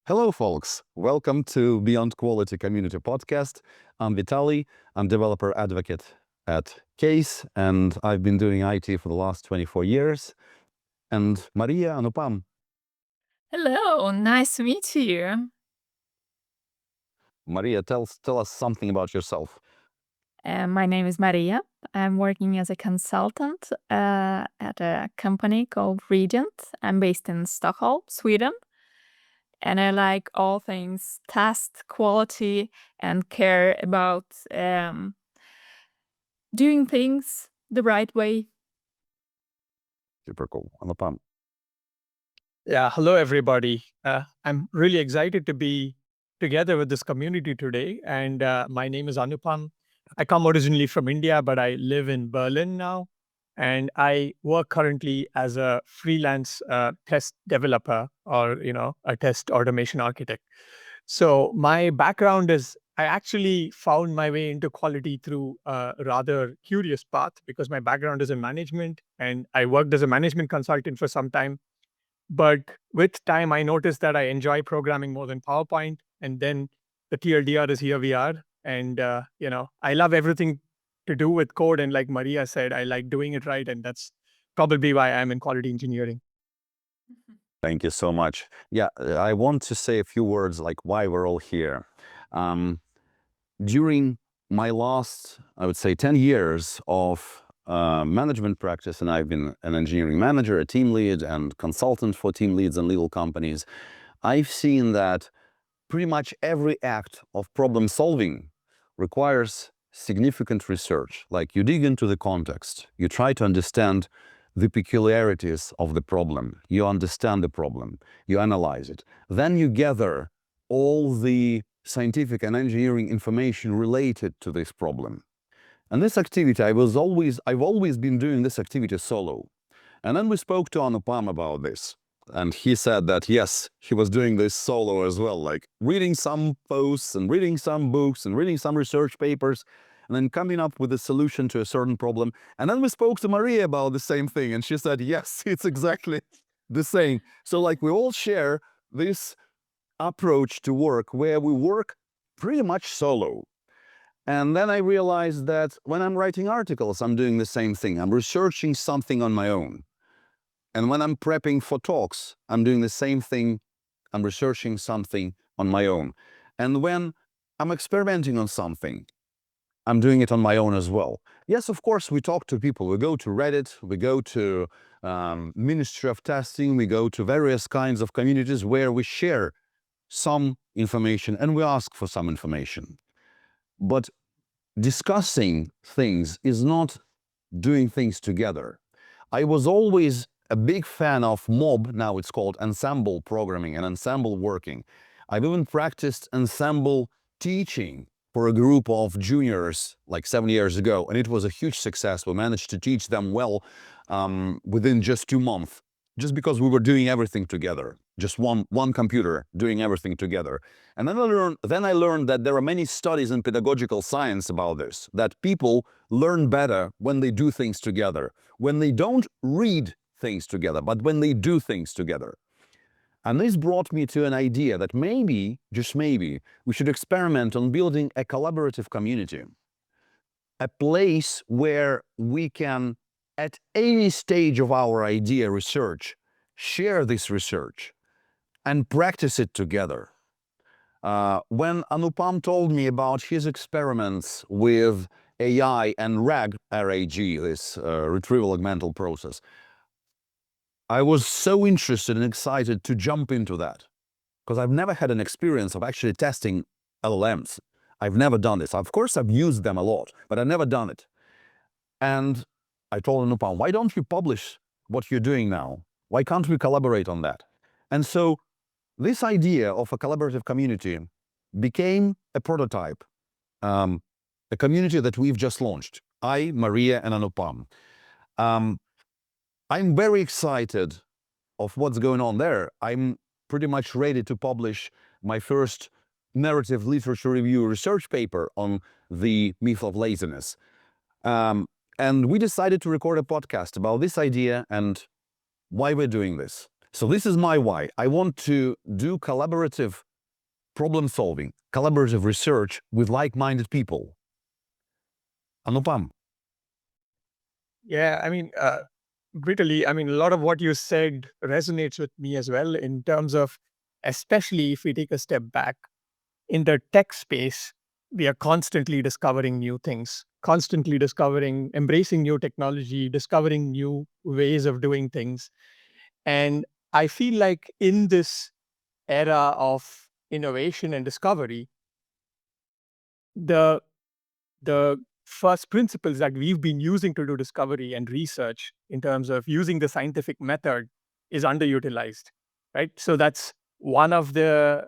Hello, folks. Welcome to BeyondQuality Community Podcast. I'm Vitaly. I'm developer advocate at Case, and I've been doing IT for the last 24 years. And Maryia, Anupam. Hello, nice to meet you. Maryia, tell us something about yourself. My name is Maryia. I'm working as a consultant at a company called Regent. I'm based in Stockholm, Sweden. And I like all things test, quality, and care about doing things the right way. Super cool. Anupam. Yeah, hello everybody. I'm really excited to be together with this community today. And my name is Anupam. I come originally from India, but I live in Berlin now. And I work currently as a freelance test developer or, a test automation architect. So my background is I actually found my way into quality through a rather curious path because my background is in management and I worked as a management consultant for some time, but with time, I noticed that I enjoy programming more than PowerPoint. And then the TLDR is here we are. And, I love everything to do with code. And like Maria said, I like doing it right. And that's probably why I'm in quality engineering. Thank you so much. Yeah, I want to say a few words like why we're all here. During my last, I would say, 10 years of management practice, and I've been an engineering manager, a team lead, and consultant for team leads and legal companies, I've seen that pretty much every act of problem solving requires significant research. Like you dig into the context, you try to understand the peculiarities of the problem, you understand the problem, you analyze it. Then you gather all the scientific and engineering information related to this problem. And this activity, I've always been doing this activity solo. And then we spoke to Anupam about this. And he said that, yes, he was doing this solo as well, like reading some posts and reading some books and reading some research papers and then coming up with a solution to a certain problem. And then we spoke to Maryia about the same thing. And she said, yes, it's exactly the same. So like we all share this approach to work where we work pretty much solo. And then I realized that when I'm writing articles, I'm doing the same thing. I'm researching something on my own. And when I'm prepping for talks, I'm doing the same thing. I'm researching something on my own. And when I'm experimenting on something, I'm doing it on my own as well. Yes, of course, we talk to people. We go to Reddit, we go to Ministry of Testing, we go to various kinds of communities where we share some information and we ask for some information. But discussing things is not doing things together. I was always a big fan of mob, now it's called ensemble programming and ensemble working. I've even practiced ensemble teaching for a group of juniors like 7 years ago, and it was a huge success. We managed to teach them well within just 2 months, just because we were doing everything together, just one computer doing everything together. And then I learned that there are many studies in pedagogical science about this, that people learn better when they do things together, when they don't read things together, but when they do things together. And this brought me to an idea that maybe, just maybe, we should experiment on building a collaborative community, a place where we can, at any stage of our idea research, share this research and practice it together. When Anupam told me about his experiments with AI and RAG, this retrieval augmented process, I was so interested and excited to jump into that because I've never had an experience of actually testing LLMs. I've never done this. Of course, I've used them a lot, but I've never done it. And I told Anupam, why don't you publish what you're doing now? Why can't we collaborate on that? And so this idea of a collaborative community became a prototype, a community that we've just launched, I, Maryia, and Anupam. I'm very excited of what's going on there. I'm pretty much ready to publish my first narrative literature review research paper on the myth of laziness. And we decided to record a podcast about this idea and why we're doing this. So this is my why. I want to do collaborative problem solving, collaborative research with like-minded people. Anupam. Yeah, Vitaly, a lot of what you said resonates with me as well in terms of, especially if we take a step back, in the tech space, we are constantly discovering new things, constantly discovering, embracing new technology, discovering new ways of doing things. And I feel like in this era of innovation and discovery, the the first principles that we've been using to do discovery and research in terms of using the scientific method is underutilized, right? So that's one of the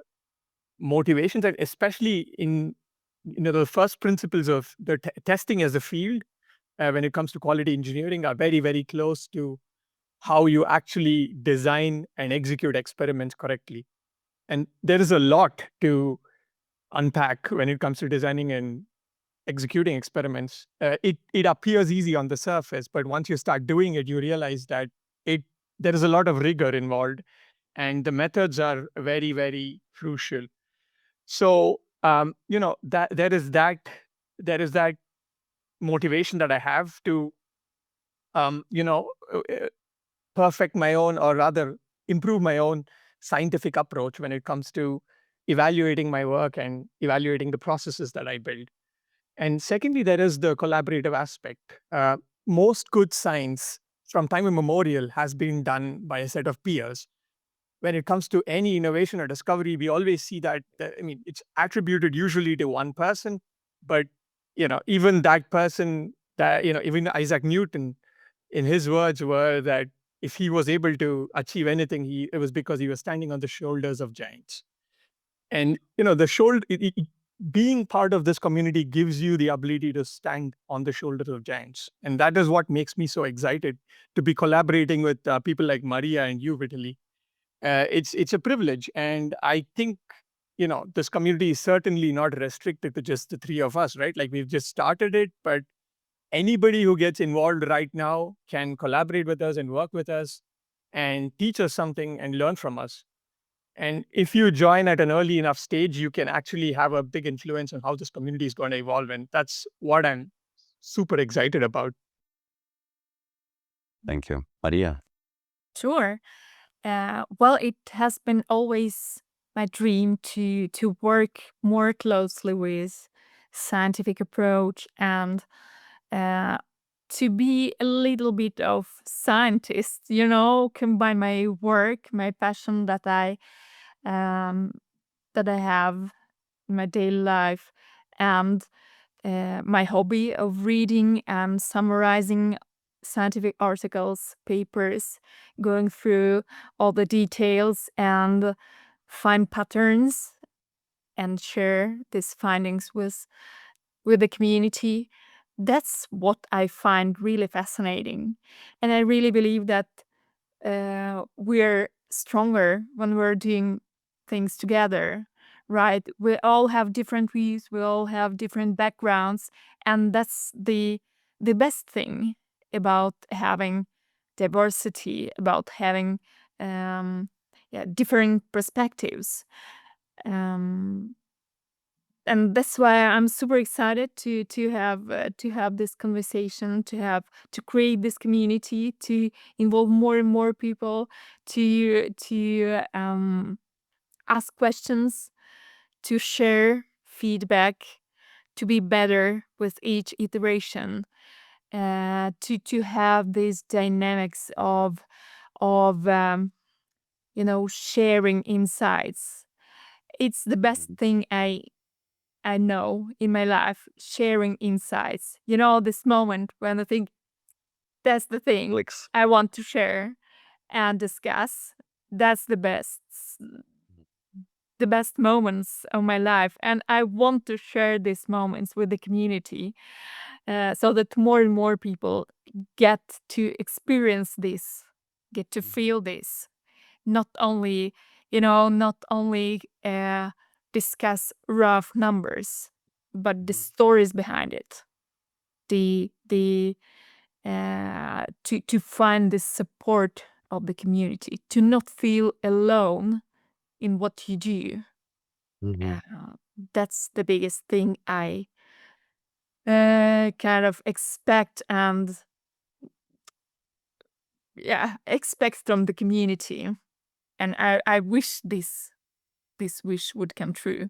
motivations, that especially in the first principles of the testing as a field, when it comes to quality engineering, are very, very close to how you actually design and execute experiments correctly. And there is a lot to unpack when it comes to designing and executing experiments. It appears easy on the surface, but once you start doing it, you realize that it there is a lot of rigor involved, and the methods are very, very crucial. So that there is that motivation that I have to um, you know uh, uh, perfect my own, or rather improve my own scientific approach when it comes to evaluating my work and evaluating the processes that I build. And secondly, there is the collaborative aspect. Most good science from time immemorial has been done by a set of peers. When it comes to any innovation or discovery, we always see that, it's attributed usually to one person, but even that person, that even Isaac Newton, in his words, were that if he was able to achieve anything, it was because he was standing on the shoulders of giants. And the shoulder, being part of this community gives you the ability to stand on the shoulders of giants, and that is what makes me so excited to be collaborating with people like Maryia and you, Vitaly. It's a privilege, and I think this community is certainly not restricted to just the three of us, right? Like, we've just started it, but anybody who gets involved right now can collaborate with us and work with us and teach us something and learn from us. And if you join at an early enough stage, you can actually have a big influence on how this community is going to evolve. And that's what I'm super excited about. Thank you. Maryia. Sure. Well, it has been always my dream to work more closely with scientific approach and uh, to be a little bit of scientist, combine my work, my passion um, that I have in my daily life, and my hobby of reading and summarizing scientific articles, papers, going through all the details and find patterns and share these findings with the community. That's what I find really fascinating. And I really believe that we're stronger when we're doing things together, right? We all have different views, we all have different backgrounds, and that's the best thing about having diversity, about having different perspectives. Um, and that's why I'm super excited to have this conversation, to create this community, to involve more and more people, to ask questions, to share feedback, to be better with each iteration, to have these dynamics of sharing insights. It's the best thing I know in my life, sharing insights. This moment when I think that's the thing Alex. I want to share and discuss. That's the best moments of my life. And I want to share these moments with the community so that more and more people get to experience this, get to feel this. Not only, discuss rough numbers, but the stories behind it. To find the support of the community, to not feel alone in what you do. That's the biggest thing I kind of expect and expect from the community. And I wish this wish would come true.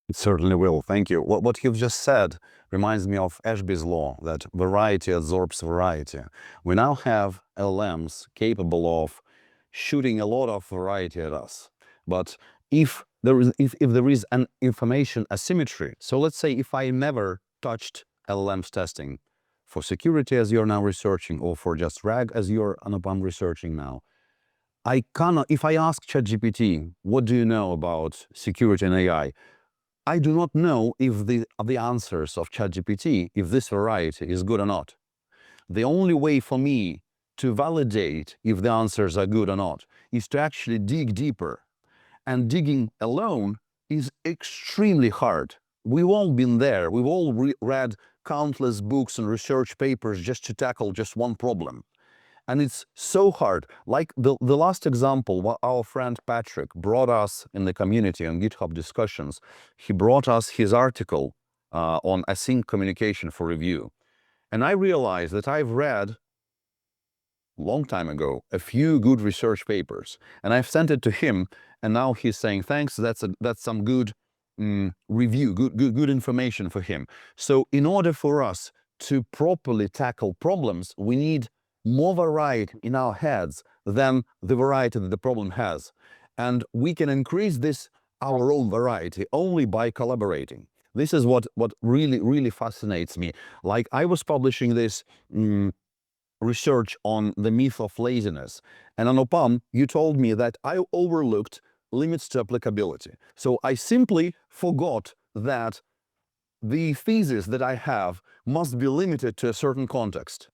It certainly will. Thank you. What you've just said reminds me of Ashby's law, that variety absorbs variety. We now have LLMs capable of shooting a lot of variety at us. But if there is an information asymmetry, so let's say if I never touched LLMs testing for security as you're now researching, or for just RAG as you're, Anupam, researching now, I cannot, if I ask ChatGPT, what do you know about security and AI? I do not know if the answers of ChatGPT, if this variety is good or not. The only way for me to validate if the answers are good or not is to actually dig deeper. And digging alone is extremely hard. We've all been there. We've all read countless books and research papers just to tackle just one problem. And it's so hard. Like the last example, what our friend Patrick brought us in the community on GitHub discussions, he brought us his article on async communication for review. And I realized that I've read, a long time ago, a few good research papers. And I've sent it to him, and now he's saying, thanks, that's some good review, good information for him. So in order for us to properly tackle problems, we need more variety in our heads than the variety that the problem has. And we can increase this, our own variety, only by collaborating. This is what really, really fascinates me. Like, I was publishing this research on the myth of laziness. And Anupam, you told me that I overlooked limits to applicability. So I simply forgot that the thesis that I have must be limited to a certain context.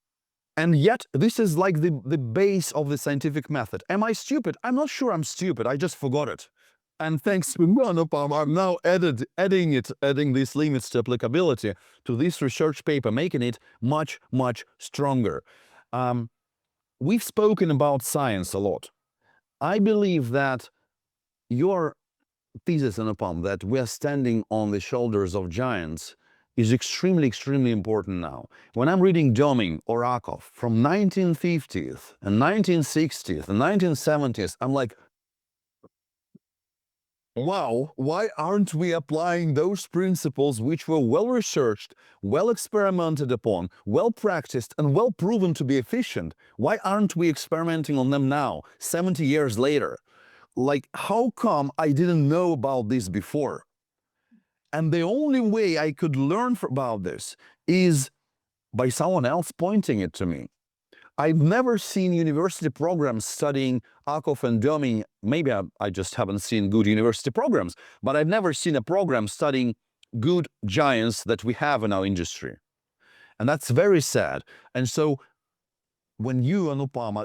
And yet, this is like the base of the scientific method. Am I stupid? I'm not sure I'm stupid. I just forgot it. And thanks to Anupam, I'm now adding these limits to applicability to this research paper, making it much, much stronger. We've spoken about science a lot. I believe that your thesis, Anupam, that we are standing on the shoulders of giants, is extremely, extremely important now. When I'm reading Deming or Akov from 1950s and 1960s and 1970s, I'm like, wow, why aren't we applying those principles which were well researched, well experimented upon, well practiced, and well proven to be efficient? Why aren't we experimenting on them now, 70 years later? Like, how come I didn't know about this before? And the only way I could learn about this is by someone else pointing it to me. I've never seen university programs studying Akov and Deming. Maybe I just haven't seen good university programs, but I've never seen a program studying good giants that we have in our industry. And that's very sad. And so when you, Anupam,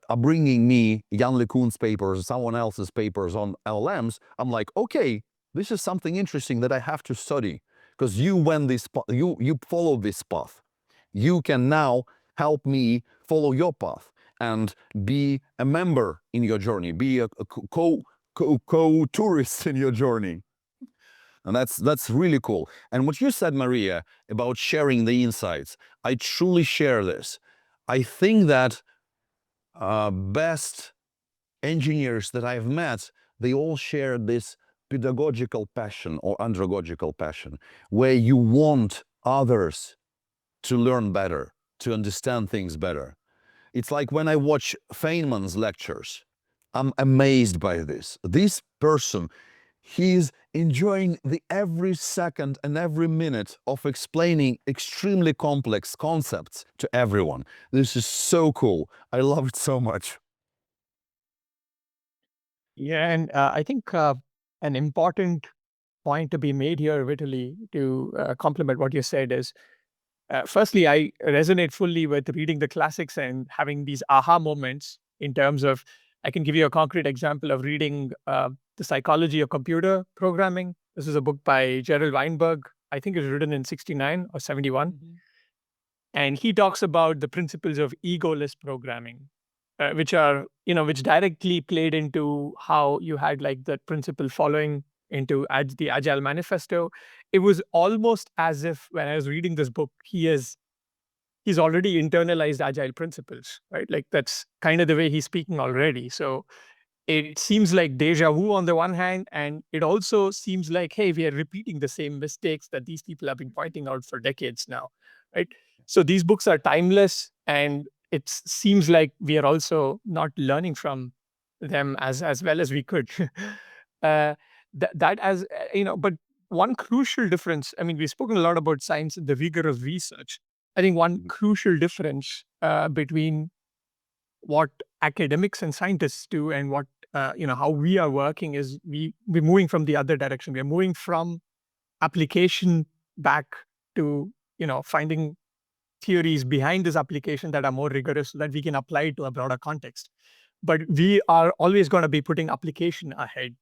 are bringing me Jan LeCun's papers, someone else's papers on LLMs, I'm like, okay, this is something interesting that I have to study, because you went this, you follow this path. You can now help me follow your path and be a member in your journey, be a co-tourist in your journey. And that's really cool. And what you said, Maryia, about sharing the insights, I truly share this. I think that best engineers that I've met, they all share this pedagogical passion or andragogical passion, where you want others to learn better, to understand things better. It's like when I watch Feynman's lectures, I'm amazed by this. This person, he's enjoying the every second and every minute of explaining extremely complex concepts to everyone. This is so cool. I love it so much. Yeah, and I think an important point to be made here, Vitaly, to complement what you said is, firstly, I resonate fully with reading the classics and having these aha moments in terms of, I can give you a concrete example of reading The Psychology of Computer Programming. This is a book by Gerald Weinberg. I think it was written in 69 or 71. And he talks about the principles of egoless programming, which are, which directly played into how you had like that principle following into the Agile Manifesto. It was almost as if when I was reading this book, he's already internalized Agile principles, right? Like that's kind of the way he's speaking already. So it seems like deja vu on the one hand, and it also seems like, hey, we are repeating the same mistakes that these people have been pointing out for decades now, right? So these books are timeless, and it seems like we are also not learning from them as well as we could. That as but one crucial difference. I mean, we've spoken a lot about science and the rigor of research. I think one crucial difference between what academics and scientists do and what how we are working is we're moving from the other direction. We're moving from application back to finding theories behind this application that are more rigorous so that we can apply it to a broader context. But we are always going to be putting application ahead.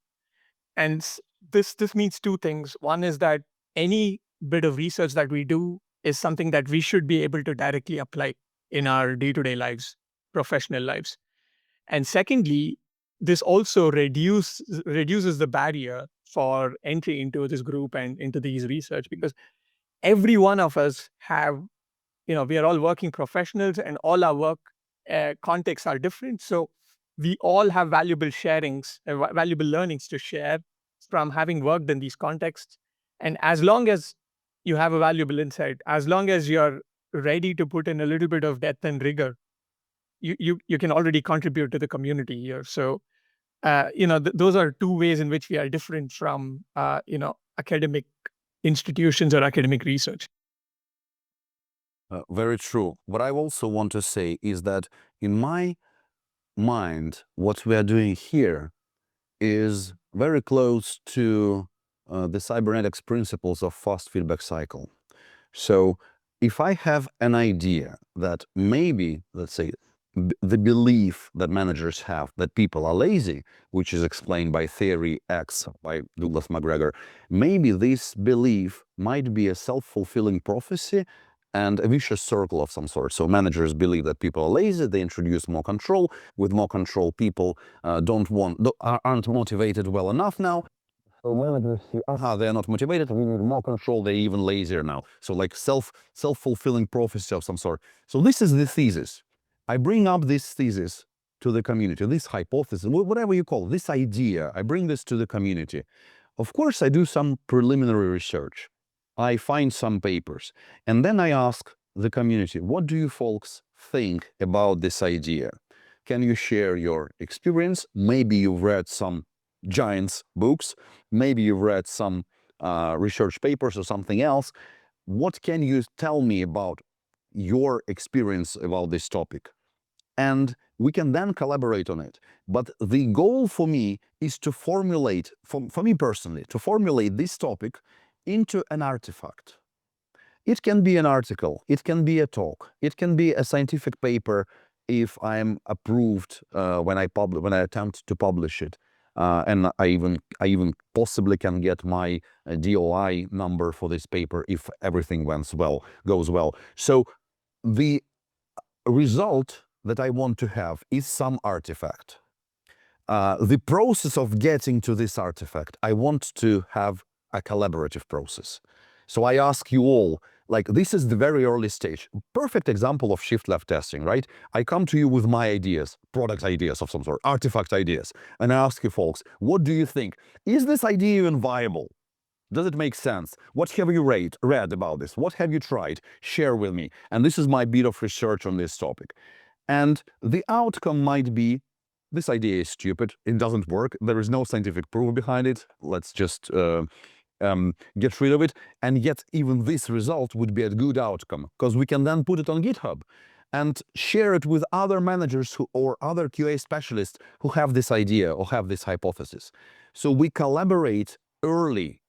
And this means two things. One is that any bit of research that we do is something that we should be able to directly apply in our day-to-day lives, professional lives. And secondly, this also reduces the barrier for entry into this group and into these research, because every one of us have, we are all working professionals and all our work contexts are different. So we all have valuable sharings, valuable learnings to share from having worked in these contexts. And as long as you have a valuable insight, as long as you're ready to put in a little bit of depth and rigor, you can already contribute to the community here. So those are two ways in which we are different from academic institutions or academic research. Very true. What I also want to say is that in my mind, what we are doing here is very close to the cybernetics principles of fast feedback cycle. So if I have an idea that maybe, let's say, the belief that managers have that people are lazy, which is explained by theory X by Douglas McGregor, maybe this belief might be a self-fulfilling prophecy and a vicious circle of some sort. So managers believe that people are lazy, they introduce more control. With more control, people aren't motivated well enough now. So managers see, they're not motivated, we need more control, they're even lazier now. So like self-fulfilling prophecy of some sort. So this is the thesis. I bring up this thesis to the community, this hypothesis, whatever you call it, this idea, I bring this to the community. Of course, I do some preliminary research. I find some papers, and then I ask the community, what do you folks think about this idea? Can you share your experience? Maybe you've read some giants books, maybe you've read some research papers or something else. What can you tell me about your experience about this topic? And we can then collaborate on it. But the goal for me is to formulate, for me personally, to formulate this topic into an artifact. It can be an article, it can be a talk, it can be a scientific paper if I'm approved when I attempt to publish it. And I even possibly can get my DOI number for this paper if everything goes well. So the result that I want to have is some artifact. The process of getting to this artifact, I want to have a collaborative process. So I ask you all, like, this is the very early stage. Perfect example of shift left testing, right? I come to you with my ideas, product ideas of some sort, artifact ideas, and I ask you folks, what do you think? Is this idea even viable? Does it make sense? What have you read about this? What have you tried? Share with me. And this is my bit of research on this topic. And the outcome might be, this idea is stupid, it doesn't work, there is no scientific proof behind it, let's just get rid of it. And yet even this result would be a good outcome, because we can then put it on GitHub and share it with other managers or other QA specialists who have this idea or have this hypothesis. So we collaborate early.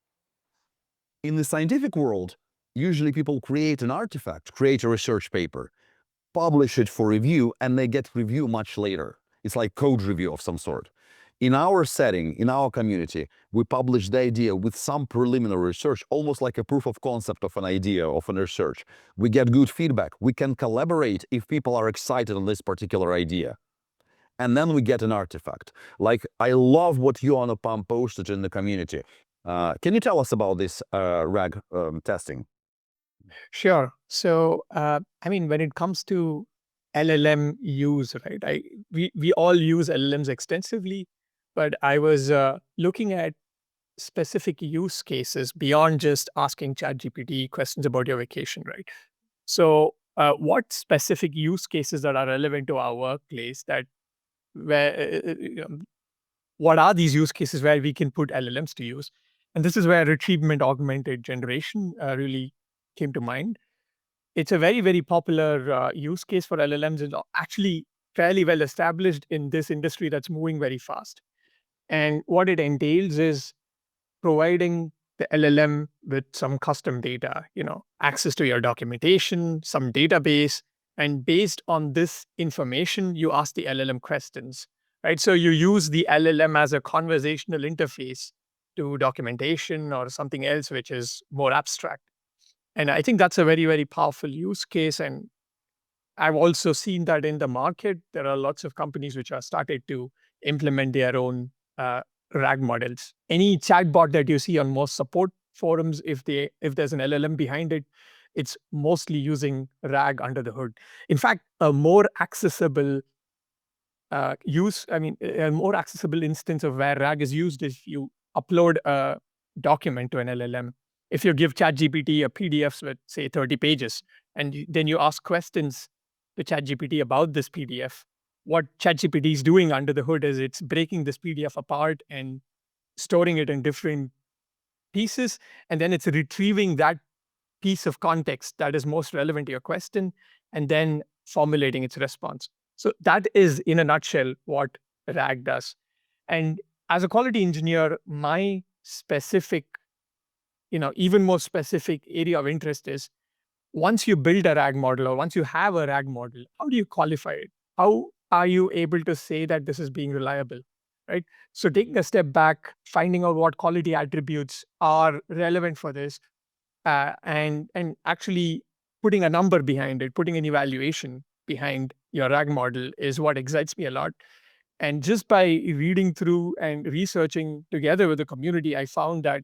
In the scientific world, usually people create an artifact, create a research paper, publish it for review, and they get review much later. It's like code review of some sort. In our setting, in our community, we publish the idea with some preliminary research, almost like a proof of concept of an idea, of an research. We get good feedback. We can collaborate if people are excited on this particular idea. And then we get an artifact. Like, I love what you, Anupam, posted in the community. Can you tell us about this RAG testing? Sure. So, when it comes to LLM use, right? We all use LLMs extensively, but I was looking at specific use cases beyond just asking ChatGPT questions about your vacation, right? So, what specific use cases that are relevant to our workplace that where what are these use cases where we can put LLMs to use? And this is where retrieval augmented generation really came to mind. It's a very, very popular use case for LLMs and actually fairly well established in this industry that's moving very fast. And what it entails is providing the LLM with some custom data, access to your documentation, some database, and based on this information, you ask the LLM questions, right? So you use the LLM as a conversational interface to documentation or something else which is more abstract. And I think that's a very, very powerful use case. And I've also seen that in the market, there are lots of companies which are started to implement their own RAG models. Any chatbot that you see on most support forums, if there's an LLM behind it, it's mostly using RAG under the hood. In fact, a more accessible a more accessible instance of where RAG is used is you upload a document to an LLM. If you give ChatGPT a PDF with, say, 30 pages, and then you ask questions to ChatGPT about this PDF, what ChatGPT is doing under the hood is it's breaking this PDF apart and storing it in different pieces, and then it's retrieving that piece of context that is most relevant to your question, and then formulating its response. So that is, in a nutshell, what RAG does. And as a quality engineer, my specific, even more specific area of interest is once you build a RAG model or once you have a RAG model, how do you qualify it? How are you able to say that this is being reliable, right? So taking a step back, finding out what quality attributes are relevant for this, and actually putting a number behind it, putting an evaluation behind your RAG model is what excites me a lot. And just by reading through and researching together with the community, I found that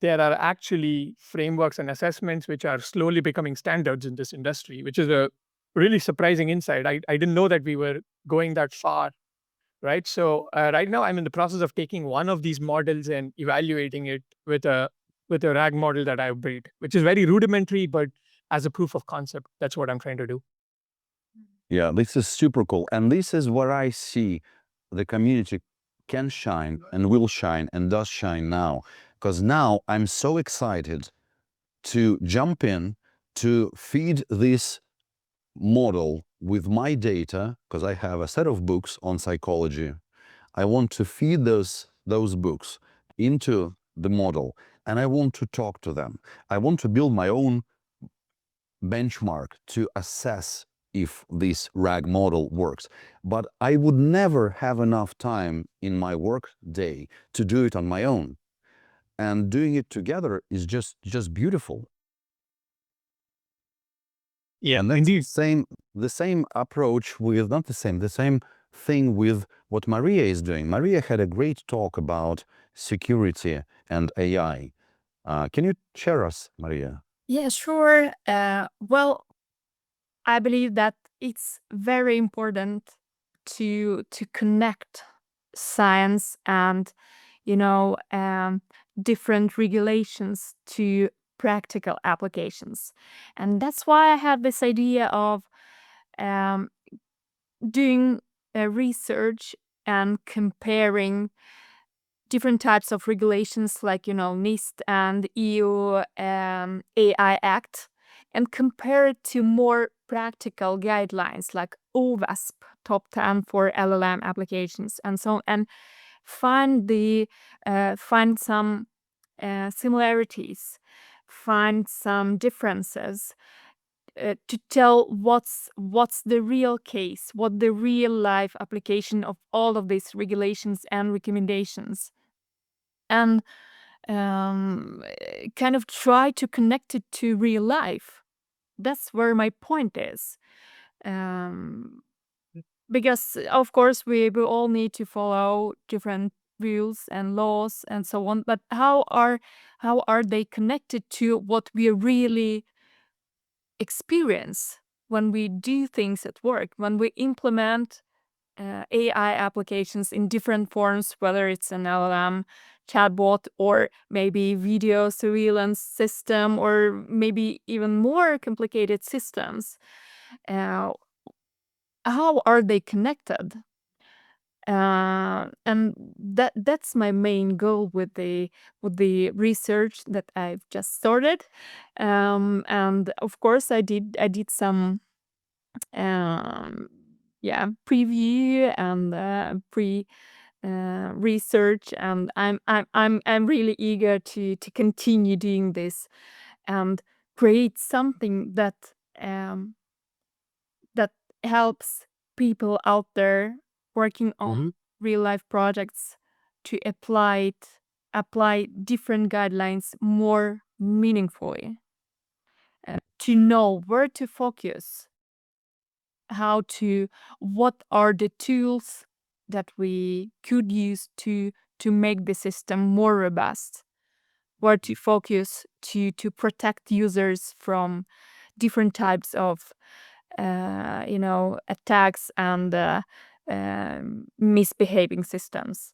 there are actually frameworks and assessments which are slowly becoming standards in this industry, which is a really surprising insight. I didn't know that we were going that far, right? So right now I'm in the process of taking one of these models and evaluating it with a RAG model that I've built, which is very rudimentary, but as a proof of concept, that's what I'm trying to do. Yeah, this is super cool. And this is where I see the community can shine and will shine and does shine now. Because now I'm so excited to jump in to feed this model with my data, because I have a set of books on psychology. I want to feed those books into the model, and I want to talk to them. I want to build my own benchmark to assess if this RAG model works. But I would never have enough time in my work day to do it on my own. And doing it together is just beautiful. Yeah, And that's indeed. the same approach with, not the same thing with what Maryia is doing. Maryia had a great talk about security and AI. Can you share us, Maryia? Yeah, sure. Well, I believe that it's very important to connect science and different regulations to practical applications, and that's why I had this idea of doing research and comparing different types of regulations like NIST and EU AI Act, and compare it to more practical guidelines like OWASP top 10 for LLM applications and so on, and find some similarities, find some differences, to tell what's the real case, what the real life application of all of these regulations and recommendations, and kind of try to connect it to real life. That's where my point is. Because of course we all need to follow different rules and laws and so on, but how are they connected to what we really experience when we do things at work, when we implement AI applications in different forms, whether it's an LLM, chatbot, or maybe video surveillance system, or maybe even more complicated systems. How are they connected? And that's my main goal with the research that I've just started. And of course, I did some preview and pre research, and I'm really eager to continue doing this and create something that that helps people out there working on real life projects to apply different guidelines more meaningfully, to know where to focus, what are the tools that we could use to make the system more robust, where to focus to protect users from different types of attacks and misbehaving systems.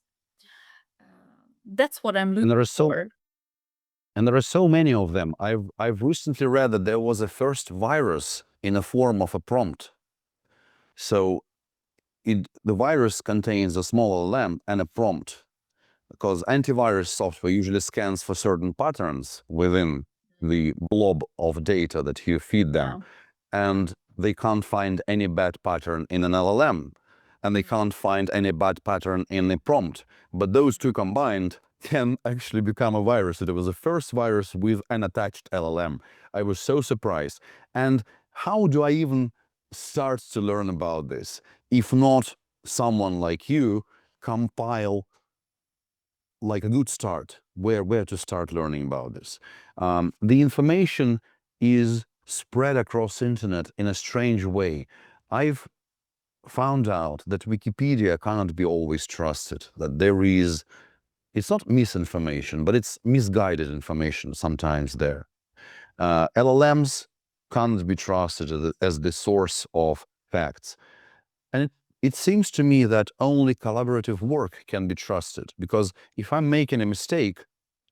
That's what I'm looking for. And there are so many of them. I've recently read that there was a first virus in a form of a prompt. So the virus contains a small LLM and a prompt, because antivirus software usually scans for certain patterns within the blob of data that you feed them. And they can't find any bad pattern in an LLM, and they can't find any bad pattern in a prompt. But those two combined can actually become a virus. It was the first virus with an attached LLM. I was so surprised. And how do I even start to learn about this, if not someone like you compile like a good start, where to start learning about this? The information is spread across internet in a strange way. I've found out that Wikipedia cannot be always trusted, that it's not misinformation, but it's misguided information sometimes there. LLMs can't be trusted as the source of facts. And it seems to me that only collaborative work can be trusted, because if I'm making a mistake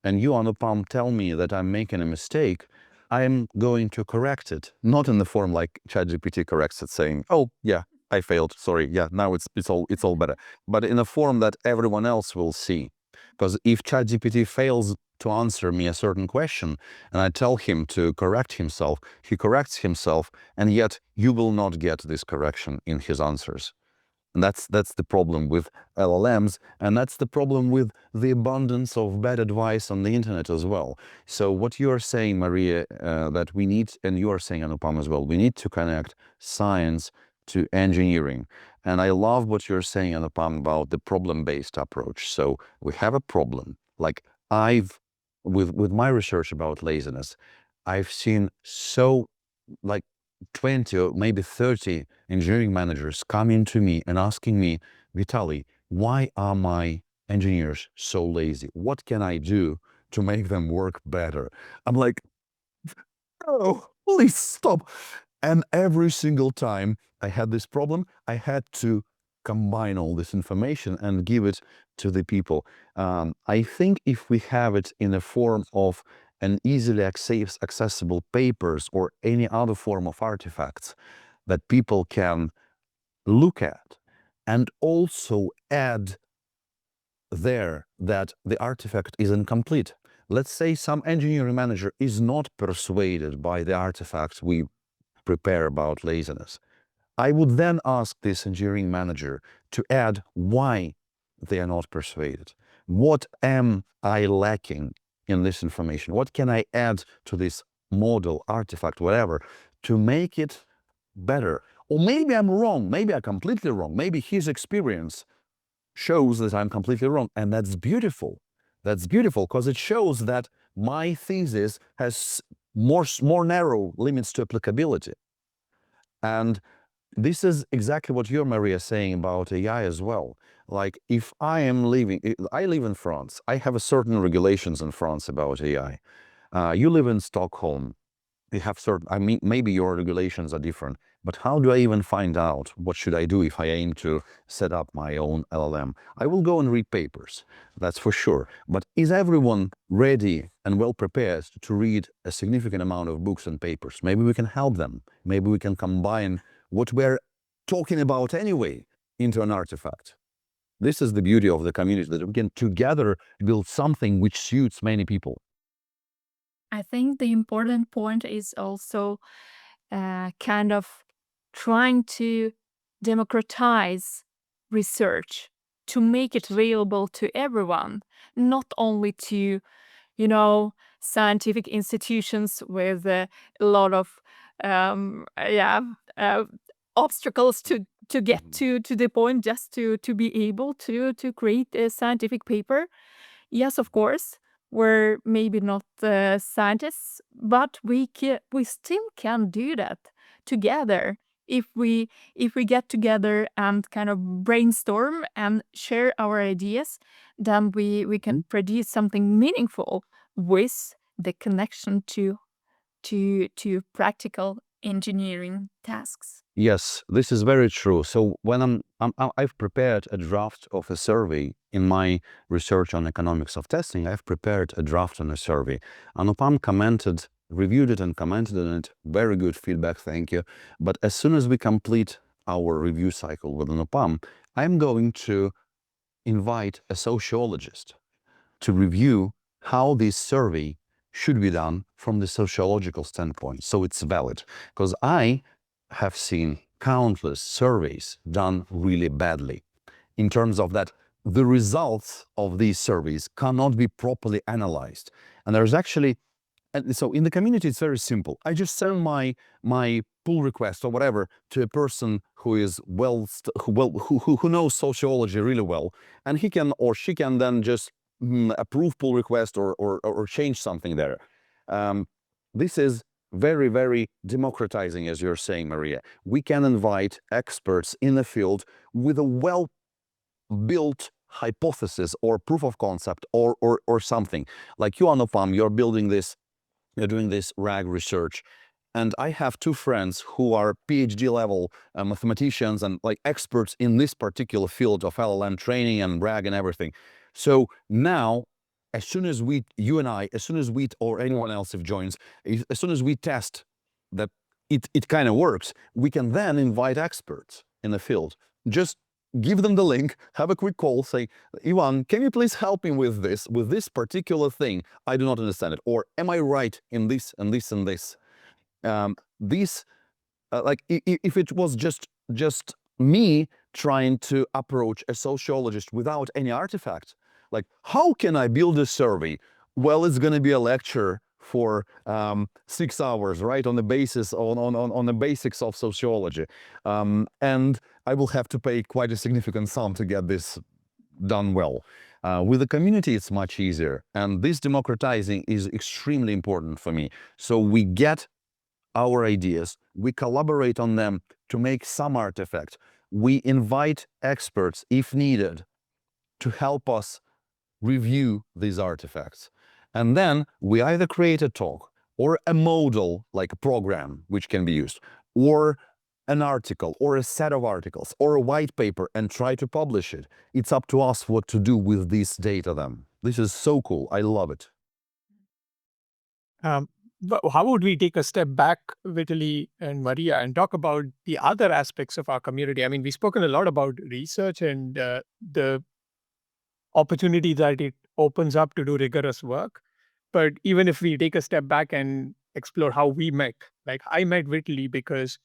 and you, Anupam, tell me that I'm making a mistake, I'm going to correct it, not in the form like ChatGPT corrects it, saying, "Oh yeah, I failed. Sorry. Yeah, now it's all better," but in a form that everyone else will see. Because if ChatGPT fails to answer me a certain question and I tell him to correct himself, he corrects himself, and yet you will not get this correction in his answers. And that's the problem with LLMs, and that's the problem with the abundance of bad advice on the internet as well. So what you are saying, Maryia, that we need, and you are saying, Anupam, as well, we need to connect science to engineering. And I love what you're saying, Anupam, about the problem-based approach. So we have a problem. Like with my research about laziness, I've seen so like 20 or maybe 30 engineering managers coming to me and asking me, "Vitaly, why are my engineers so lazy? What can I do to make them work better?" I'm like, "Oh, please stop." And every single time I had this problem, I had to combine all this information and give it to the people. I think if we have it in a form of an easily accessible papers or any other form of artifacts that people can look at, and also add there that the artifact is incomplete. Let's say some engineering manager is not persuaded by the artifact we prepare about laziness. I would then ask this engineering manager to add why they are not persuaded. What am I lacking in this information? What can I add to this model, artifact, whatever, to make it better. Or maybe I'm wrong, maybe I'm completely wrong, maybe his experience shows that I'm completely wrong, and that's beautiful. That's beautiful because it shows that my thesis has more narrow limits to applicability. And this is exactly what you're, Maryia, saying about AI as well. Like, if I live in France, I have a certain regulations in France about AI. You live in Stockholm, you have certain, I mean, maybe your regulations are different, but how do I even find out what should I do if I aim to set up my own LLM? I will go and read papers, that's for sure. But is everyone ready and well prepared to read a significant amount of books and papers? Maybe we can help them. Maybe we can combine what we're talking about anyway into an artifact. This is the beauty of the community, that we can together build something which suits many people. I think the important point is also kind of trying to democratize research, to make it available to everyone, not only to, scientific institutions with a lot of obstacles to get to the point, just to be able to create a scientific paper. Yes, of course, we're maybe not scientists, but we still can do that together if we get together and kind of brainstorm and share our ideas. Then we can produce something meaningful with the connection to practical engineering tasks. Yes, this is very true. So when I've prepared a draft of a survey in my research on economics of testing. I've prepared a draft on a survey. Anupam reviewed it and commented on it. Very good feedback, thank you. But as soon as we complete our review cycle with Anupam, I'm going to invite a sociologist to review how this survey should be done from the sociological standpoint, so it's valid. Because I have seen countless surveys done really badly in terms of that the results of these surveys cannot be properly analyzed. And there's actually, and so in the community, it's very simple. I just send my pull request or whatever to a person who is who knows sociology really well, and he can or she can then just approve pull request or change something there. This is very, very democratizing, as you're saying, Maryia. We can invite experts in the field with a well-built hypothesis or proof of concept or something. Like you, Anupam, you're doing this RAG research. And I have two friends who are PhD level mathematicians and like experts in this particular field of LLM training and RAG and everything. So now, as soon as you and I, as soon as we, or anyone else if joins, as soon as we test that it kind of works, we can then invite experts in the field. Just give them the link, have a quick call, say, Ivan, can you please help me with this particular thing? I do not understand it. Or am I right in this and this and this? Like if it was just me trying to approach a sociologist without any artifact, like how can I build a survey? Well, it's going to be a lecture for 6 hours, right, on the basis on the basics of sociology, and I will have to pay quite a significant sum to get this done well. With the community, it's much easier, and this democratizing is extremely important for me. So we get our ideas, we collaborate on them to make some artifact. We invite experts, if needed, to help us review these artifacts. And then we either create a talk or a model, like a program, which can be used, or an article or a set of articles or a white paper and try to publish it. It's up to us what to do with this data then. This is so cool. I love it. But how would we take a step back, Vitaly and Maryia, and talk about the other aspects of our community? I mean, we've spoken a lot about research and the opportunity that it opens up to do rigorous work. But even if we take a step back and explore how we met, like I met Vitaly because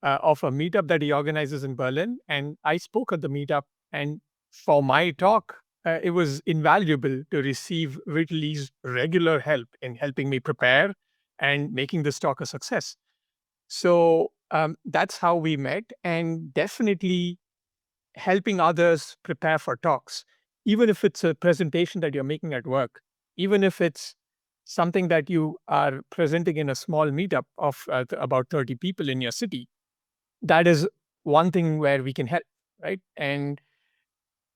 of a meetup that he organizes in Berlin, and I spoke at the meetup. And for my talk, it was invaluable to receive Vitaly's regular help in helping me prepare and making this talk a success. So that's how we met, and definitely helping others prepare for talks, even if it's a presentation that you're making at work, even if it's something that you are presenting in a small meetup of about 30 people in your city. That is one thing where we can help, right? And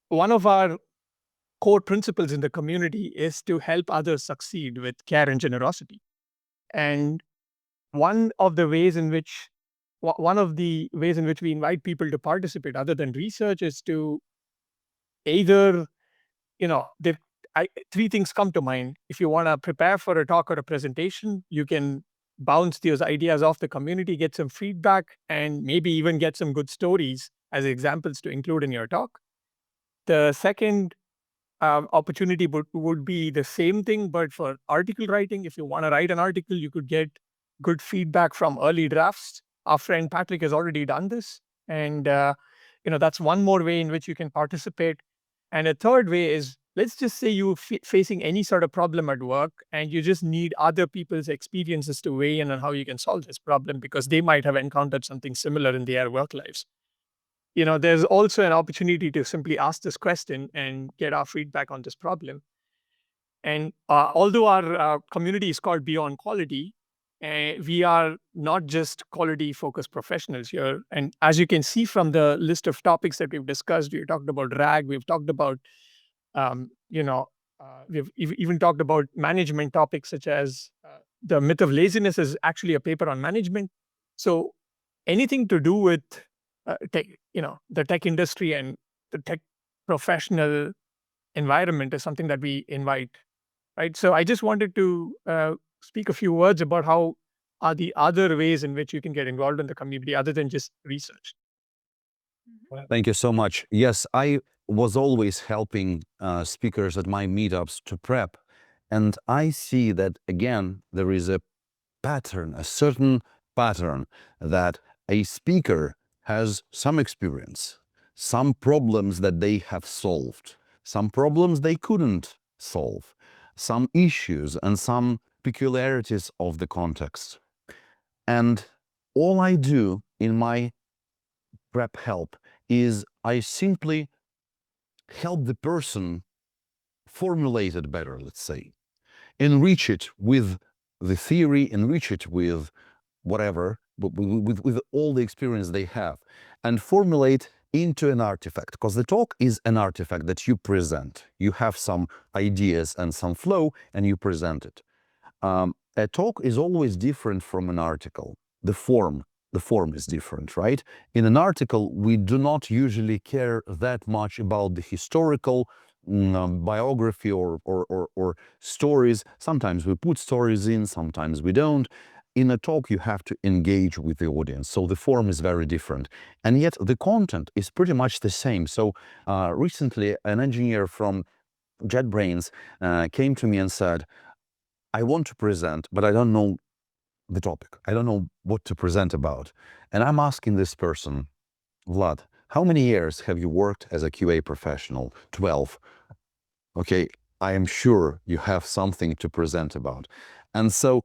one of our core principles in the community is to help others succeed with care and generosity. And one of the ways in which one of the ways in which we invite people to participate other than research is to either, there three things come to mind. If you want to prepare for a talk or a presentation, you can bounce those ideas off the community, get some feedback, and maybe even get some good stories as examples to include in your talk. The second opportunity would be the same thing, but for article writing. If you want to write an article, you could get good feedback from early drafts. Our friend Patrick has already done this. And, that's one more way in which you can participate. And a third way is, let's just say you're facing any sort of problem at work and you just need other people's experiences to weigh in on how you can solve this problem because they might have encountered something similar in their work lives. There's also an opportunity to simply ask this question and get our feedback on this problem. And although our community is called BeyondQuality, we are not just quality focused professionals here. And as you can see from the list of topics that we've discussed, we've talked about RAG, we've talked about, um, you know, we've even talked about management topics such as the myth of laziness is actually a paper on management. So anything to do with tech, the tech industry and the tech professional environment is something that we invite, right? So I just wanted to speak a few words about how are the other ways in which you can get involved in the community other than just research. Thank you so much. Yes, I was always helping speakers at my meetups to prep. And I see that, again, there is a pattern, a certain pattern, that a speaker has some experience, some problems that they have solved, some problems they couldn't solve, some issues and some peculiarities of the context. And all I do in my prep help is I simply help the person formulate it better, let's say, enrich it with the theory, enrich it with whatever, with all the experience they have, and formulate into an artifact, because the talk is an artifact that you present. You have some ideas and some flow, and you present it. A talk is always different from an article. The form is different, right? In an article, we do not usually care that much about the historical biography or stories. Sometimes we put stories in, sometimes we don't. In a talk, you have to engage with the audience, so the form is very different. And yet the content is pretty much the same. So recently, an engineer from JetBrains came to me and said, I want to present, but I don't know the topic. I don't know what to present about. And I'm asking this person, Vlad, how many years have you worked as a QA professional? 12. Okay, I am sure you have something to present about. And so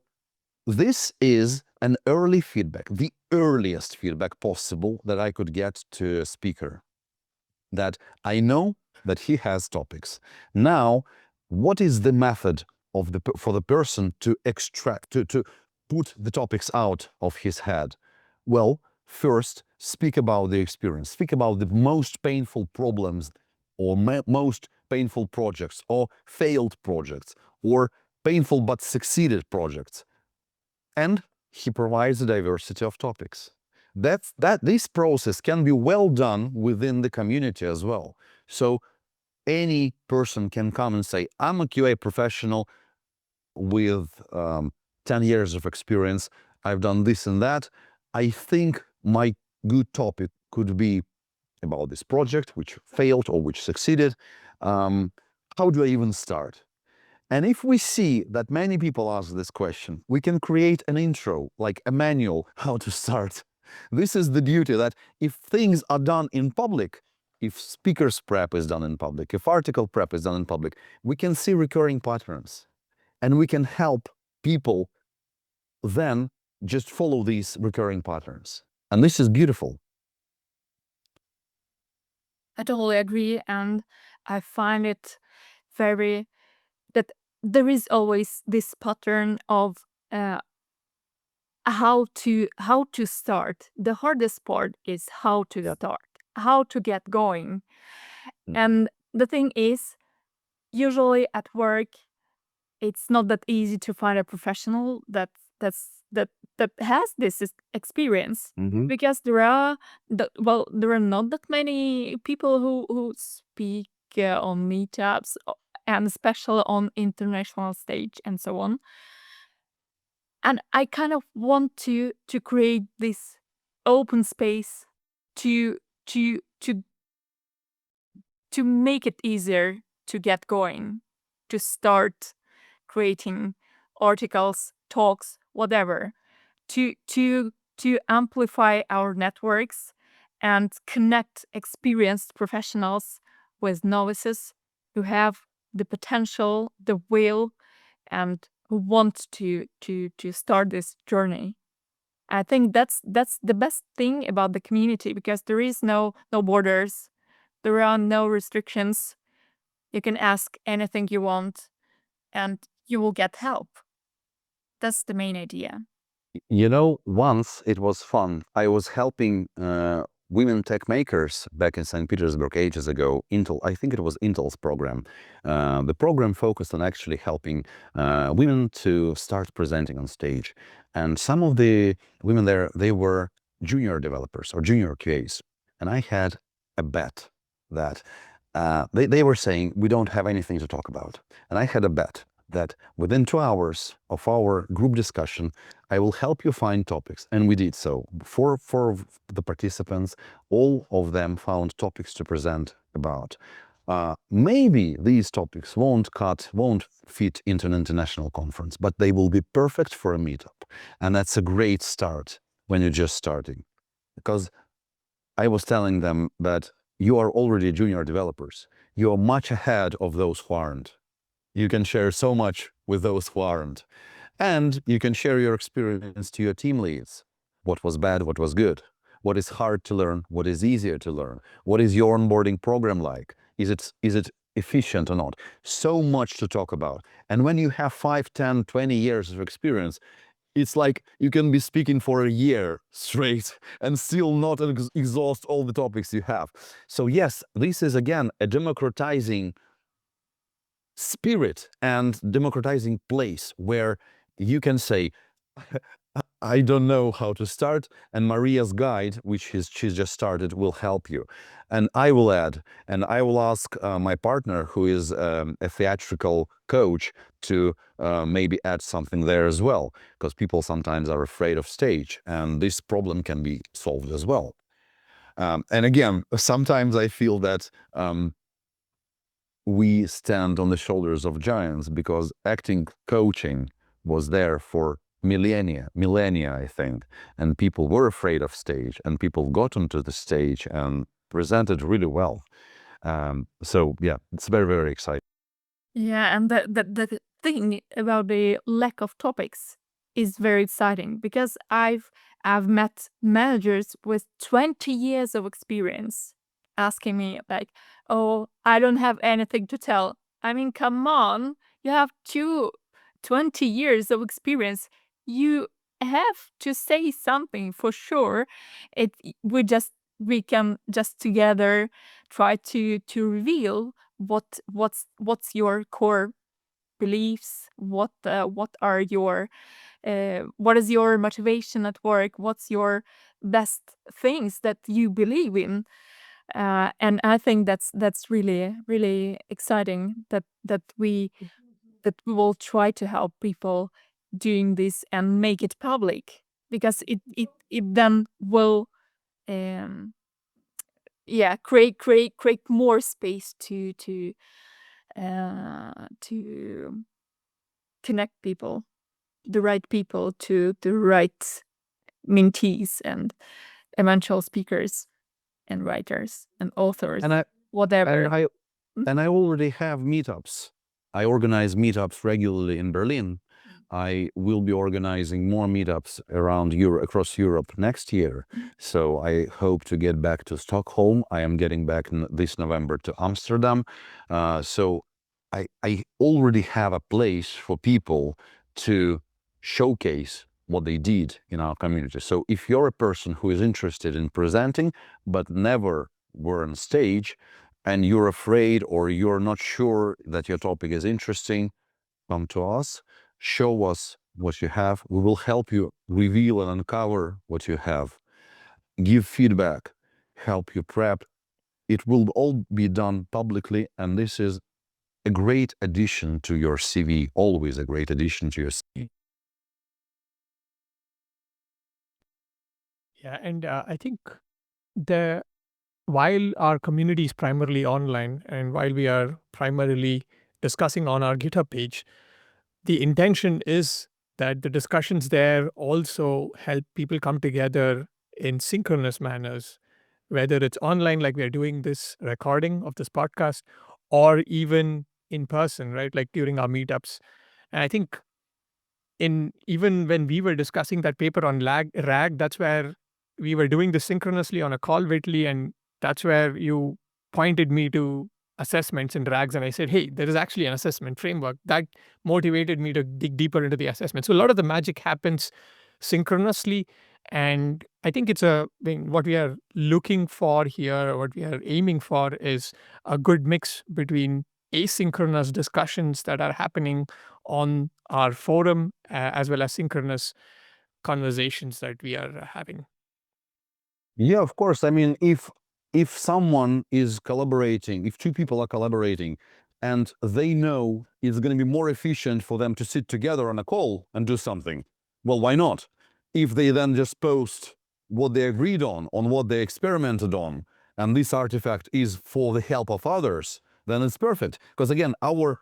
this is an early feedback, the earliest feedback possible that I could get to a speaker, that I know that he has topics. Now, what is the method for the person to extract, to put the topics out of his head? Well, first, speak about the experience. Speak about the most painful problems or most painful projects or failed projects or painful but succeeded projects. And he provides a diversity of topics. This process can be well done within the community as well. So any person can come and say, I'm a QA professional with 10 years of experience. I've done this and that. I think my good topic could be about this project, which failed or which succeeded. How do I even start? And if we see that many people ask this question, we can create an intro, like a manual, how to start. This is the beauty, that if things are done in public, if speakers prep is done in public, if article prep is done in public, we can see recurring patterns. And we can help people then just follow these recurring patterns. And this is beautiful. I totally agree, and I find it very that there is always this pattern of how to start. The hardest part is how to Yeah. start, how to get going. Mm. And the thing is, usually at work, it's not that easy to find a professional that has this experience, Mhm. because there are not that many people who speak on meetups, and especially on international stage and so on. And I kind of want to create this open space to to to to make it easier to get going, to start creating articles, talks, whatever, to amplify our networks and connect experienced professionals with novices who have the potential, the will, and who want to start this journey. I think that's the best thing about the community, because there is no borders, there are no restrictions. You can ask anything you want, and you will get help. That's the main idea. You know, once it was fun. I was helping women tech makers back in St. Petersburg ages ago. Intel, I think it was Intel's program. The program focused on actually helping women to start presenting on stage. And some of the women there, they were junior developers or junior QAs. And I had a bet that they were saying, we don't have anything to talk about. And I had a bet that within 2 hours of our group discussion, I will help you find topics. And we did so. For the participants, all of them found topics to present about. Maybe these topics won't fit into an international conference, but they will be perfect for a meetup. And that's a great start when you're just starting. Because I was telling them that you are already junior developers. You are much ahead of those who aren't. You can share so much with those who aren't. And you can share your experience to your team leads. What was bad, what was good? What is hard to learn? What is easier to learn? What is your onboarding program like? Is it efficient or not? So much to talk about. And when you have 5, 10, 20 years of experience, it's like you can be speaking for a year straight and still not exhaust all the topics you have. So yes, this is again a democratizing spirit and democratizing place where you can say, I don't know how to start, and Maryia's guide, which she's just started, will help you. And I will add, and I will ask my partner, who is a theatrical coach, to maybe add something there as well, because people sometimes are afraid of stage, and this problem can be solved as well. And again, sometimes I feel that we stand on the shoulders of giants, because acting coaching was there for millennia, I think, and people were afraid of stage, and people got onto the stage and presented really well. So yeah, it's very, very exciting. Yeah, and the thing about the lack of topics is very exciting, because I've met managers with 20 years of experience asking me like, "Oh, I don't have anything to tell." I mean, come on, you have 20 years of experience. You have to say something for sure. It we can just together try to reveal what's your core beliefs, what are your what is your motivation at work, what's your best things that you believe in. And I think that's really exciting that we will try to help people doing this and make it public, because it then will um create more space to connect people, the right people, to the right mentees and eventual speakers and writers and authors, And whatever. I already have meetups. I organize meetups regularly in Berlin. I will be organizing more meetups around across Europe next year. So I hope to get back to Stockholm. I am getting back this November to Amsterdam. So I already have a place for people to showcase what they did in our community. So if you're a person who is interested in presenting, but never were on stage, and you're afraid or you're not sure that your topic is interesting, come to us, show us what you have. We will help you reveal and uncover what you have, give feedback, help you prep. It will all be done publicly, and this is a great addition to your CV, always a great addition to your CV. Yeah, and I think while our community is primarily online and while we are primarily discussing on our GitHub page, the intention is that the discussions there also help people come together in synchronous manners, whether it's online, like we're doing this recording of this podcast, or even in person, right? Like during our meetups. And I think even when we were discussing that paper on RAG, that's where we were doing this synchronously on a call, Vitaly, and that's where you pointed me to assessments and RAGs, and I said, hey, there is actually an assessment framework. That motivated me to dig deeper into the assessment. So a lot of the magic happens synchronously, and I think what we are looking for here, what we are aiming for is a good mix between asynchronous discussions that are happening on our forum, as well as synchronous conversations that we are having. Yeah, of course. I mean, if someone is collaborating, if two people are collaborating, and they know it's going to be more efficient for them to sit together on a call and do something, well, why not? If they then just post what they agreed on what they experimented on, and this artifact is for the help of others, then it's perfect. Because again, our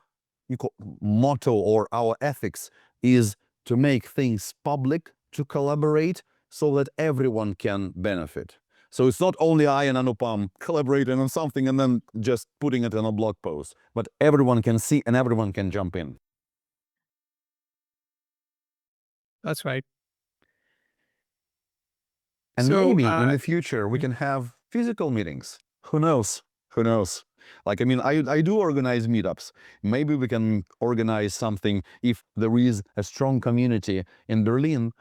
motto or our ethics is to make things public, to collaborate, so that everyone can benefit. So it's not only I and Anupam collaborating on something and then just putting it in a blog post, but everyone can see and everyone can jump in. That's right. And So, maybe in the future we can have physical meetings. Who knows? Who knows? Like, I mean, I do organize meetups. Maybe we can organize something if there is a strong community in Berlin.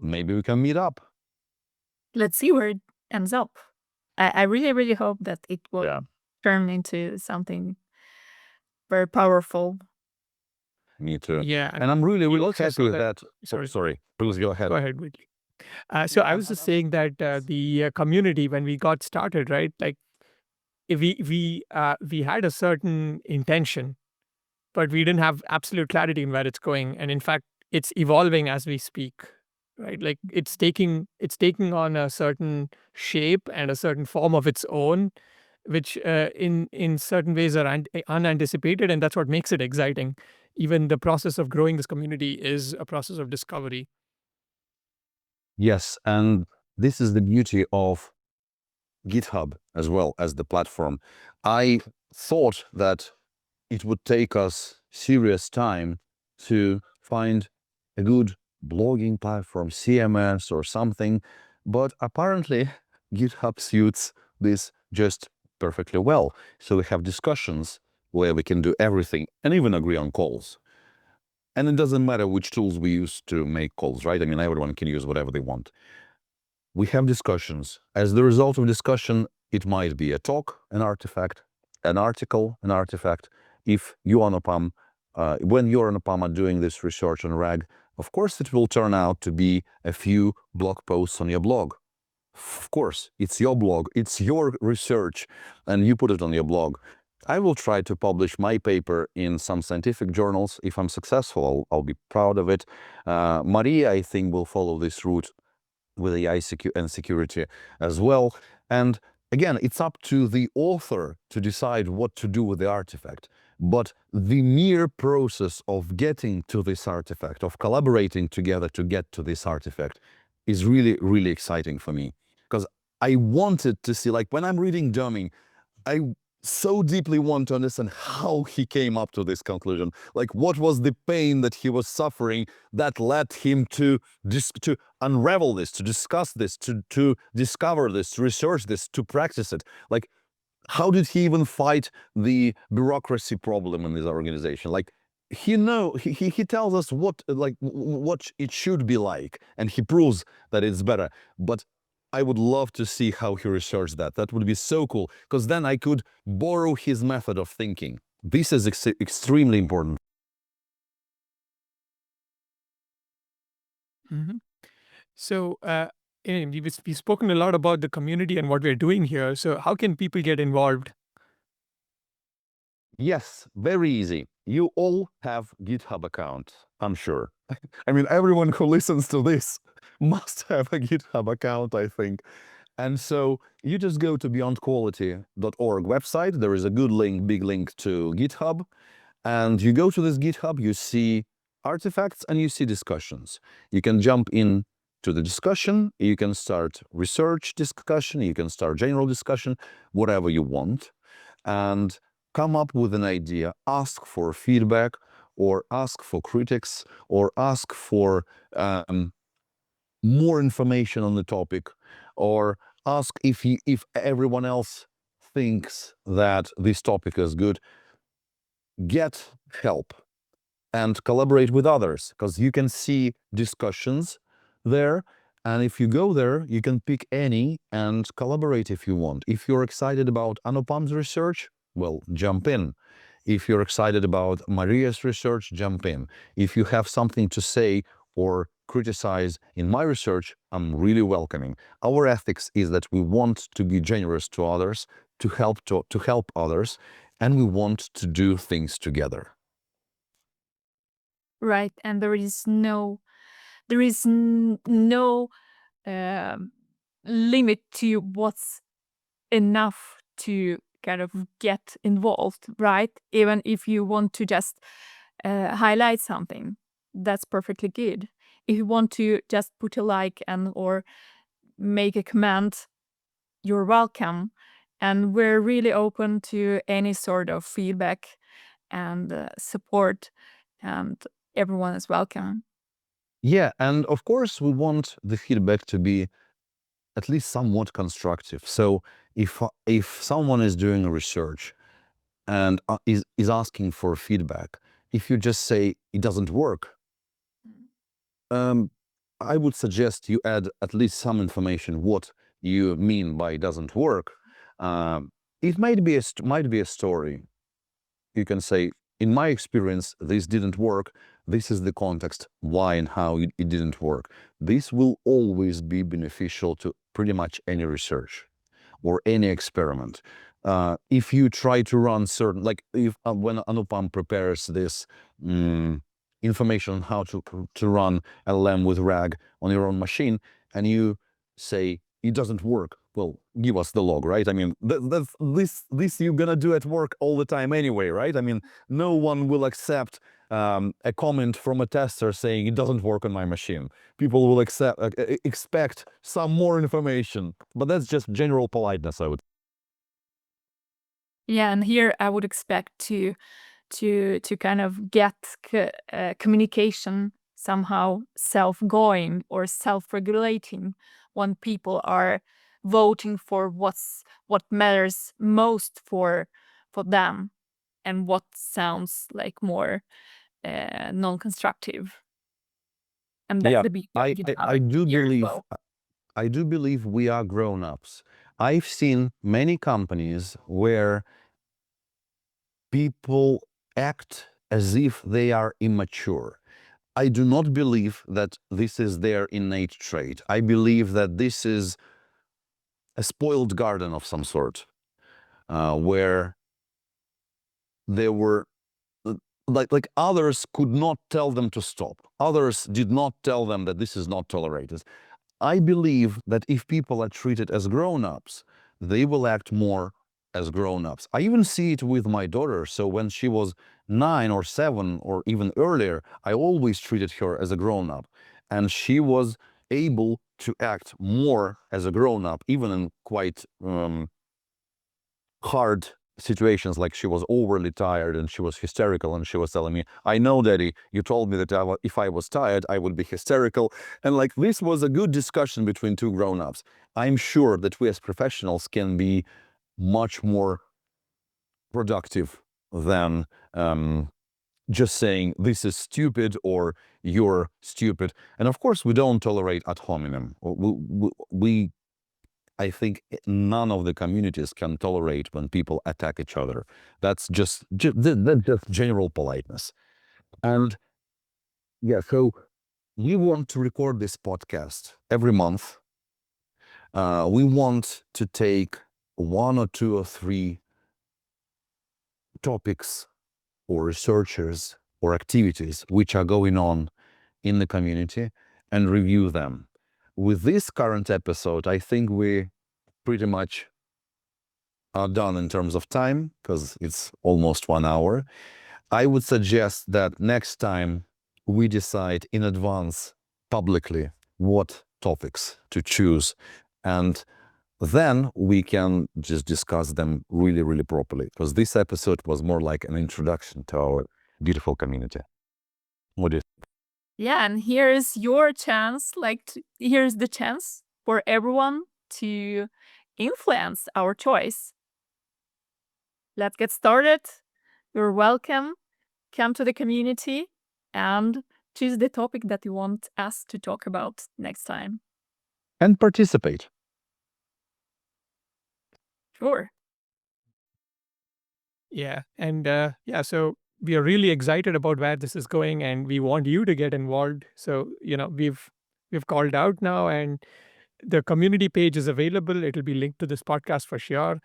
Maybe we can meet up. Let's see where it ends up. I really, really hope that it will Yeah. turn into something very powerful. Me too. yeah, And I'm really, we really also happy saw with that. that. Sorry. Sorry, please go ahead. Go ahead, Whitley. So I was just saying that the community, when we got started, right? Like we had a certain intention, but we didn't have absolute clarity in where it's going. And in fact, it's evolving as we speak, right? Like it's taking on a certain shape and a certain form of its own, which in certain ways are unanticipated, and that's what makes it exciting. Even the process of growing this community is a process of discovery. Yes, and this is the beauty of GitHub as well as the platform. I thought that it would take us serious time to find a good blogging platform, CMS or something, but apparently GitHub suits this just perfectly well. So we have discussions where we can do everything and even agree on calls. And it doesn't matter which tools we use to make calls, right? I mean, everyone can use whatever they want. We have discussions. As the result of discussion, it might be a talk, an artifact, an article, an artifact. If you, Anupam, when you, Anupam, are doing this research on RAG, of course it will turn out to be a few blog posts on your blog. Of course, it's your blog, it's your research, and you put it on your blog. I will try to publish my paper in some scientific journals. If I'm successful, I'll be proud of it. Maryia, I think, will follow this route with AI and security as well. And again, it's up to the author to decide what to do with the artifact. But the mere process of getting to this artifact, of collaborating together to get to this artifact, is really, really exciting for me. Because I wanted to see, like when I'm reading Deming, I so deeply want to understand how he came up to this conclusion. Like, what was the pain that he was suffering that led him to unravel this, to discuss this, to discover this, to research this, to practice it. Like, how did he even fight the bureaucracy problem in his organization? Like, he tells us what it should be like, and he proves that it's better. But I would love to see how he researched that. That would be so cool, because then I could borrow his method of thinking. This is extremely important. So, we've spoken a lot about the community and what we're doing here. So, how can people get involved? Yes, very easy. You all have GitHub account, I'm sure. I mean, everyone who listens to this must have a GitHub account, I think. And so you just go to beyondquality.org website. There is a good link, big link to GitHub. And you go to this GitHub, you see artifacts and you see discussions. You can jump in to the discussion. You can start research discussion. You can start general discussion, whatever you want. And come up with an idea, ask for feedback, or ask for critics, or ask for more information on the topic, or ask if everyone else thinks that this topic is good. Get help and collaborate with others, because you can see discussions there. And if you go there, you can pick any and collaborate if you want. If you're excited about Anupam's research, well, jump in. If you're excited about Maryja's research, jump in. If you have something to say or criticize in my research, I'm really welcoming. Our ethics is that we want to be generous to others, to help others, and we want to do things together. Right, and there is no limit to what's enough to kind of get involved, right? Even if you want to just highlight something, that's perfectly good. If you want to just put a like and or make a comment, you're welcome. And we're really open to any sort of feedback and support, and everyone is welcome. Yeah, and of course we want the feedback to be at least somewhat constructive. So if someone is doing a research and is asking for feedback, if you just say it doesn't work, I would suggest you add at least some information what you mean by doesn't work. It might be a story. You can say, in my experience, this didn't work. This is the context, why and how it didn't work. This will always be beneficial to pretty much any research or any experiment. If you try to run certain, like if when Anupam prepares this information on how to run LLM with RAG on your own machine, and you say it doesn't work, well, give us the log, right? I mean, this you're gonna do at work all the time anyway, right? I mean, no one will accept a comment from a tester saying it doesn't work on my machine. People will expect some more information, but that's just general politeness, I would. Yeah, and here I would expect to kind of get communication somehow self-going or self-regulating when people are voting for what matters most for them and what sounds like more non-constructive. And that's Yeah, the beauty of I GitHub do here as believe well. I do believe we are grown-ups. I've seen many companies where people act as if they are immature. I do not believe that this is their innate trait. I believe that this is a spoiled garden of some sort, where there were like others could not tell them to stop. Others did not tell them that this is not tolerated. I believe that if people are treated as grown-ups, they will act more as grown-ups. I even see it with my daughter. So when she was 9 or 7 or even earlier, I always treated her as a grown-up. And she was able to act more as a grown-up, even in quite hard situations like she was overly tired and she was hysterical and she was telling me, I know, Daddy, you told me that if I was tired, I would be hysterical. And like this was a good discussion between two grown-ups. I'm sure that we as professionals can be much more productive than just saying this is stupid or you're stupid. And of course, we don't tolerate ad hominem. I think none of the communities can tolerate when people attack each other. That's just general politeness. And yeah, so we want to record this podcast every month. We want to take 1 or 2 or 3 topics or researchers or activities which are going on in the community and review them. With this current episode, I think we pretty much are done in terms of time because it's almost 1 hour. I would suggest that next time we decide in advance publicly what topics to choose, and then we can just discuss them really, really properly, because this episode was more like an introduction to our beautiful community. What do you think? Yeah, and here's your chance, here's the chance for everyone to influence our choice. Let's get started. You're welcome. Come to the community and choose the topic that you want us to talk about next time. And participate. Sure. Yeah. And so we are really excited about where this is going, and we want you to get involved. So, we've called out now, and the community page is available. It'll be linked to this podcast for sure.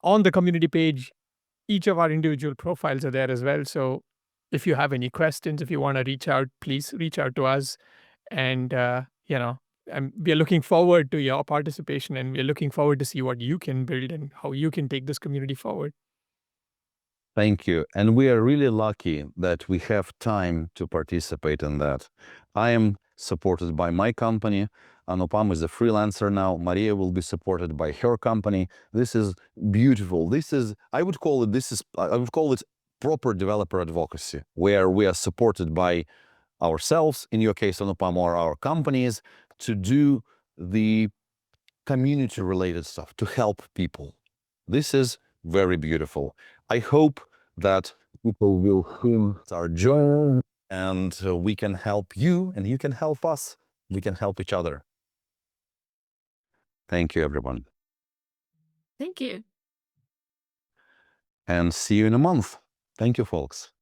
On the community page, each of our individual profiles are there as well. So if you have any questions, if you want to reach out, please reach out to us. And, we are looking forward to your participation, and we're looking forward to see what you can build and how you can take this community forward. Thank you. And we are really lucky that we have time to participate in that. I am supported by my company. Anupam is a freelancer now. Maryia will be supported by her company. This is beautiful. I would call it proper developer advocacy, where we are supported by ourselves, in your case, Anupam, or our companies, to do the community-related stuff, to help people. This is very beautiful. I hope that people will start joining, and we can help you, and you can help us. We can help each other. Thank you, everyone. Thank you. And see you in a month. Thank you, folks.